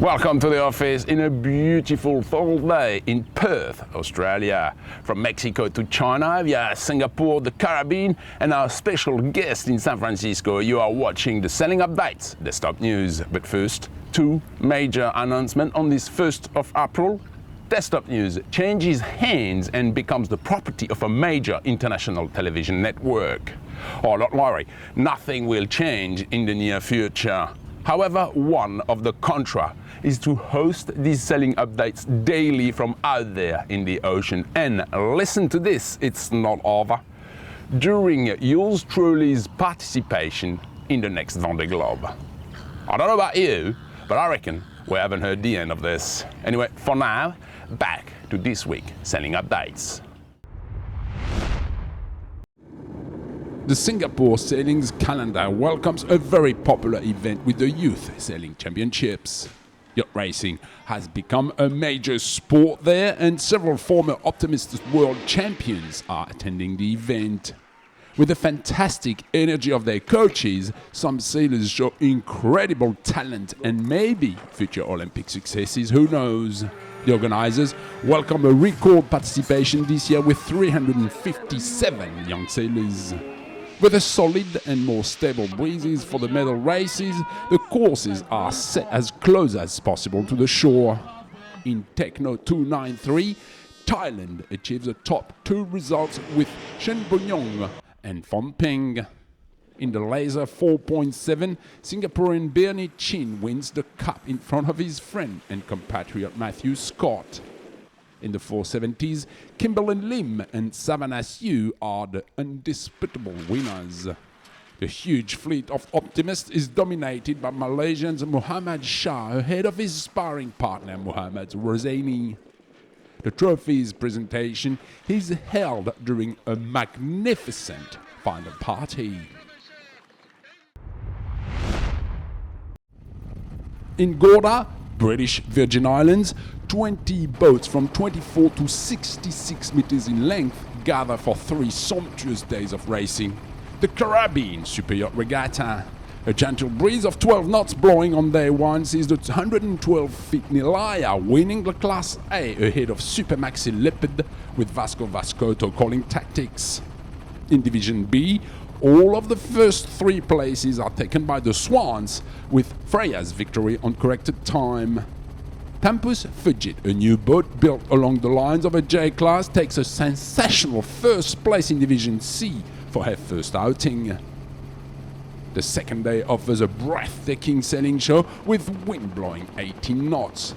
Welcome to the office in a beautiful fall day in Perth, Australia. From Mexico to China, via Singapore, the Caribbean, and our special guest in San Francisco, you are watching the selling updates, Destopnews. But first, two major announcements on this 1st of April. Destopnews changes hands and becomes the property of a major international television network. Oh, don't worry, nothing will change in the near future. However, one of the contra is to host these selling updates daily from out there in the ocean. And listen to this, it's not over. During yours truly's participation in the next Vendée Globe. I don't know about you, but I reckon we haven't heard the end of this. Anyway, for now, back to this week selling updates. The Singapore Sailing's calendar welcomes a very popular event with the Youth Sailing Championships. Yacht racing has become a major sport there, and several former Optimist world champions are attending the event. With the fantastic energy of their coaches, some sailors show incredible talent and maybe future Olympic successes, who knows? The organizers welcome a record participation this year with 357 young sailors. With a solid and more stable breezes for the medal races, the courses are set as close as possible to the shore. In Techno 293, Thailand achieves the top two results with Shen Bunyong and Phom Peng. In the Laser 4.7, Singaporean Bernie Chin wins the cup in front of his friend and compatriot Matthew Scott. In the 470s, Kimberlyn Lim and Savannah Sue are the undisputable winners. The huge fleet of Optimists is dominated by Malaysian's Muhammad Shah ahead of his sparring partner Muhammad Rosani. The trophy's presentation is held during a magnificent final party. In Gorda, British Virgin Islands, 20 boats from 24 to 66 meters in length gather for 3 sumptuous days of racing. The Caribbean Superyacht Regatta. A gentle breeze of 12 knots blowing on day one sees the 112-feet Nilaya winning the Class A ahead of Super Maxi Leopard with Vasco Vascoto calling tactics. In Division B, all of the first 3 places are taken by the Swans, with Freya's victory on corrected time. Tempus Fugit, a new boat built along the lines of a J-Class, takes a sensational first place in Division C for her first outing. The second day offers a breathtaking sailing show with wind blowing 18 knots.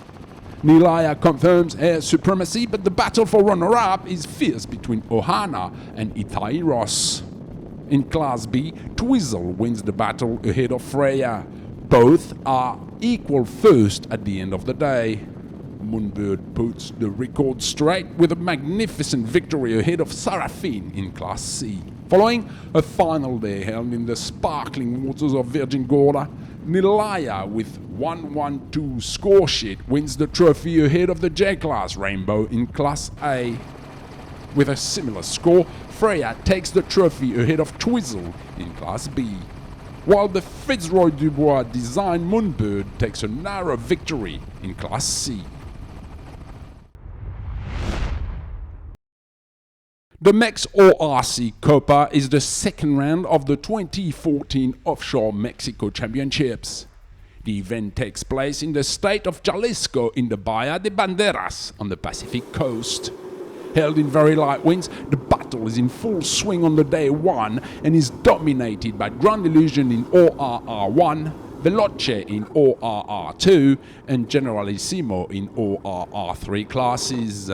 Nilaya confirms her supremacy, but the battle for runner-up is fierce between Ohana and Itairos. In Class B, Twizzle wins the battle ahead of Freya. Both are equal first at the end of the day. Moonbird puts the record straight with a magnificent victory ahead of Seraphine in Class C. Following a final day held in the sparkling waters of Virgin Gorda, Nilaya with 112 score sheet wins the trophy ahead of the J-Class Rainbow in Class A. With a similar score, Freya takes the trophy ahead of Twizzle in Class B, while the Fitzroy Dubois designed Moonbird takes a narrow victory in Class C. The MexORC Copa is the second round of the 2014 Offshore Mexico Championships. The event takes place in the state of Jalisco in the Bahia de Banderas on the Pacific coast. Held in very light winds, the battle is in full swing on the day one and is dominated by Grand Illusion in ORR1, Veloce in ORR2 and Generalissimo in ORR3 classes.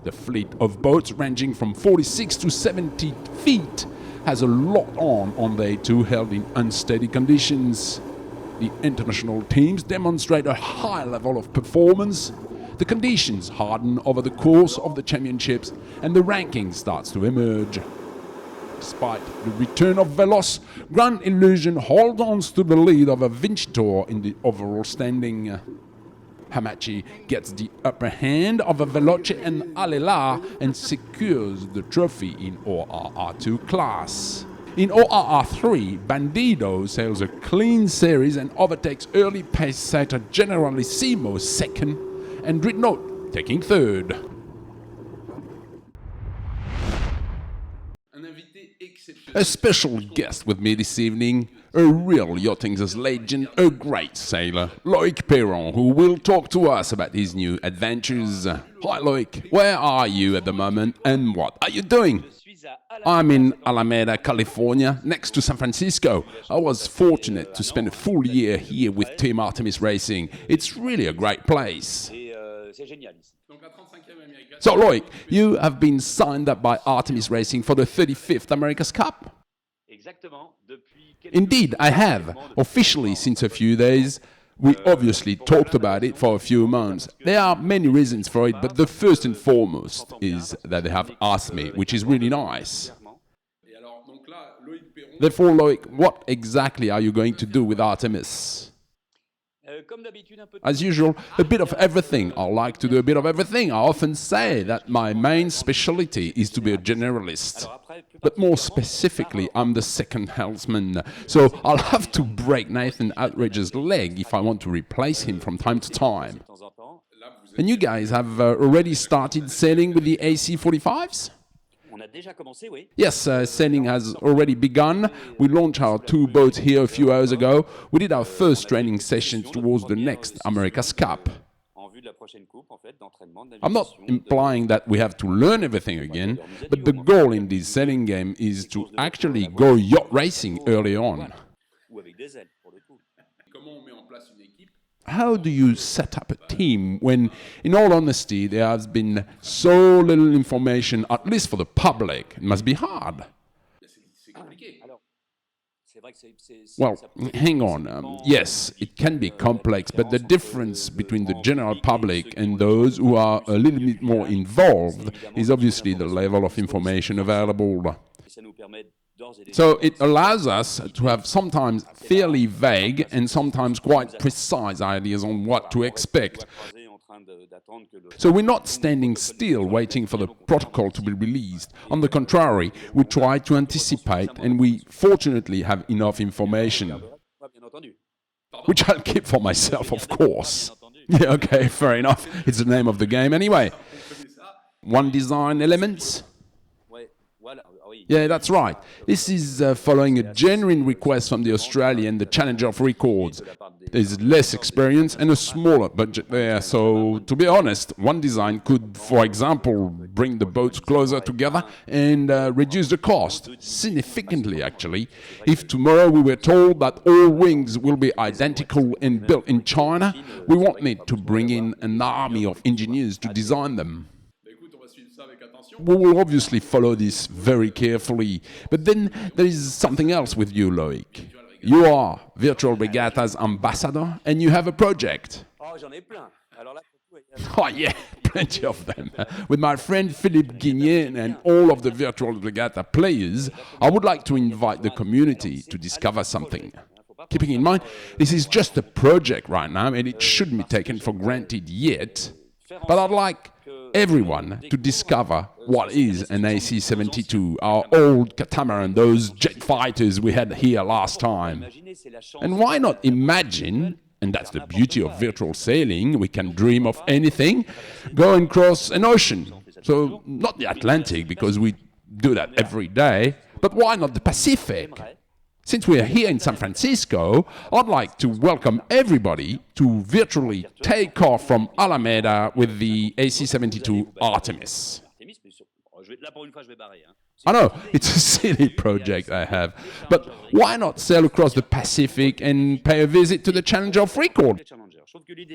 The fleet of boats ranging from 46 to 70 feet has a lot on day two held in unsteady conditions. The international teams demonstrate a high level of performance. The conditions harden over the course of the championships and the ranking starts to emerge. Despite the return of Veloce, Grand Illusion holds on to the lead over Vincitor in the overall standing. Hamachi gets the upper hand over Veloce and Alela and secures the trophy in ORR2 class. In ORR3, Bandido sails a clean series and overtakes early pace setter Generalissimo second and Dreadnought taking third. A special guest with me this evening, a real yachting's legend, a great sailor, Loïck Peyron, who will talk to us about his new adventures. Hi Loïck, where are you at the moment and what are you doing? I'm in Alameda, California, next to San Francisco. I was fortunate to spend a full year here with Team Artemis Racing. It's really a great place. So Loïck, you have been signed up by Artemis Racing for the 35th America's Cup? Indeed, I have, officially since a few days. We obviously talked about it for a few months. There are many reasons for it, but the first and foremost is that they have asked me, which is really nice. Therefore, Loïck, what exactly are you going to do with Artemis? As usual, a bit of everything. I like to do a bit of everything. I often say that my main specialty is to be a generalist. But more specifically, I'm the second helmsman. So I'll have to break Nathan Outrage's leg if I want to replace him from time to time. And you guys have already started sailing with the AC-45s? Yes, sailing has already begun. We launched our 2 boats here a few hours ago. We did our first training sessions towards the next America's Cup. I'm not implying that we have to learn everything again, but the goal in this sailing game is to actually go yacht racing early on. How do you set up a team when, in all honesty, there has been so little information, at least for the public? It must be hard. Well, hang on. Yes, it can be complex, but the difference between the general public and those who are a little bit more involved is obviously the level of information available. So it allows us to have sometimes fairly vague and sometimes quite precise ideas on what to expect. So we're not standing still waiting for the protocol to be released. On the contrary, we try to anticipate, and we fortunately have enough information. Which I'll keep for myself, of course. Yeah, okay, fair enough. It's the name of the game anyway. One design elements. Yeah, that's right. This is following a genuine request from the Australian, the Challenger of Records. There's less experience and a smaller budget there, so to be honest, one design could, for example, bring the boats closer together and reduce the cost, significantly actually. If tomorrow we were told that all wings will be identical and built in China, we won't need to bring in an army of engineers to design them. We will obviously follow this very carefully, but then there is something else with you, Loïck. You are Virtual Regatta's ambassador, and you have a project. Oh yeah, plenty of them. With my friend Philippe Guignet and all of the Virtual Regatta players, I would like to invite the community to discover something. Keeping in mind, this is just a project right now, and it shouldn't be taken for granted yet, but I'd like everyone to discover what is an AC-72, our old catamaran, those jet fighters we had here last time. And why not imagine, and that's the beauty of virtual sailing, we can dream of anything, go and cross an ocean. So not the Atlantic, because we do that every day, but why not the Pacific? Since we are here in San Francisco, I'd like to welcome everybody to virtually take off from Alameda with the AC-72 Artemis. I know, it's a silly project I have, but why not sail across the Pacific and pay a visit to the Challenger of Record?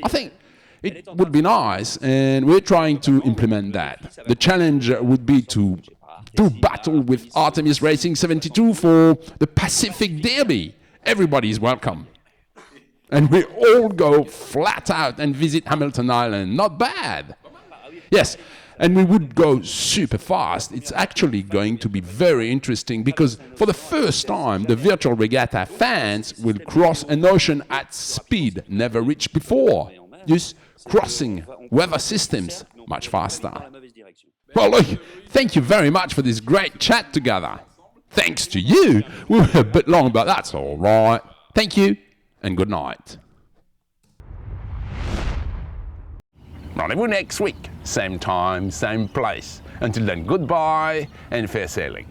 I think it would be nice, and we're trying to implement that. The challenge would be to do battle with Artemis Racing 72 for the Pacific Derby. Everybody is welcome. And we all go flat out and visit Hamilton Island. Not bad. Yes, and we would go super fast. It's actually going to be very interesting because for the first time, the Virtual Regatta fans will cross an ocean at speed never reached before. Just crossing weather systems much faster. Well, look, thank you very much for this great chat together. Thanks to you. We were a bit long, but that's all right. Thank you, and good night. Rendezvous next week. Same time, same place. Until then, goodbye and fair sailing.